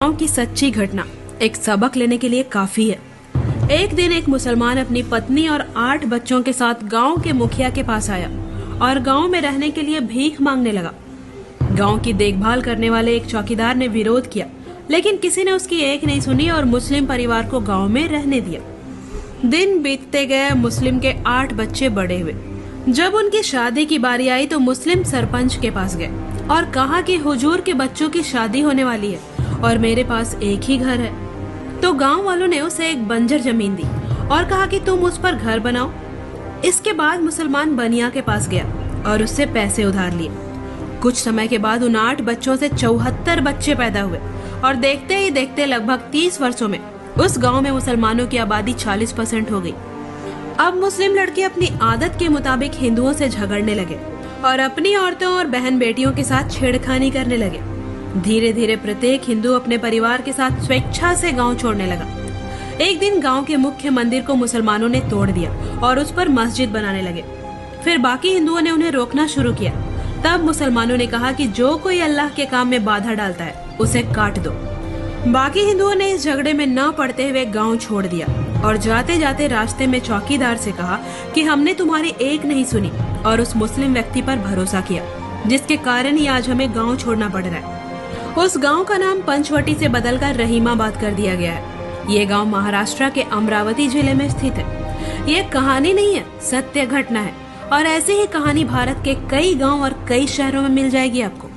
गांव की सच्ची घटना एक सबक लेने के लिए काफी है। एक दिन एक मुसलमान अपनी पत्नी और 8 बच्चों के साथ गांव के मुखिया के पास आया और गांव में रहने के लिए भीख मांगने लगा। गांव की देखभाल करने वाले एक चौकीदार ने विरोध किया, लेकिन किसी ने उसकी एक नहीं सुनी और मुस्लिम परिवार को गांव में रहने दिया। दिन बीतते गए, मुस्लिम के 8 बच्चे बड़े हुए। जब उनकी शादी की बारी आई तो मुस्लिम सरपंच के पास गए और कहा कि हुजूर के बच्चों की शादी होने वाली है और मेरे पास एक ही घर है। तो गांव वालों ने उसे एक बंजर जमीन दी और कहा कि तुम उस पर घर बनाओ। इसके बाद मुसलमान बनिया के पास गया और उससे पैसे उधार लिए। कुछ समय के बाद उन 8 बच्चों से 74 बच्चे पैदा हुए और देखते ही देखते लगभग 30 वर्षों में उस गांव में मुसलमानों की आबादी 40% हो गई। अब मुस्लिम लड़के अपनी आदत के मुताबिक हिंदुओं से झगड़ने लगे और अपनी औरतों और बहन बेटियों के साथ छेड़खानी करने लगे। धीरे धीरे प्रत्येक हिंदू अपने परिवार के साथ स्वेच्छा से गांव छोड़ने लगा। एक दिन गांव के मुख्य मंदिर को मुसलमानों ने तोड़ दिया और उस पर मस्जिद बनाने लगे। फिर बाकी हिंदुओं ने उन्हें रोकना शुरू किया। तब मुसलमानों ने कहा कि जो कोई अल्लाह के काम में बाधा डालता है उसे काट दो। बाकी हिंदुओं ने इस झगड़े में न पड़ते हुए गांव छोड़ दिया और जाते जाते रास्ते में चौकीदार से कहा कि हमने तुम्हारी एक नहीं सुनी और उस मुस्लिम व्यक्ति पर भरोसा किया, जिसके कारण ही आज हमें गांव छोड़ना पड़ रहा है। उस गांव का नाम पंचवटी से बदलकर रहीमाबाद कर दिया गया है। ये गांव महाराष्ट्र के अमरावती जिले में स्थित है। ये कहानी नहीं है, सत्य घटना है और ऐसी ही कहानी भारत के कई गांव और कई शहरों में मिल जाएगी आपको।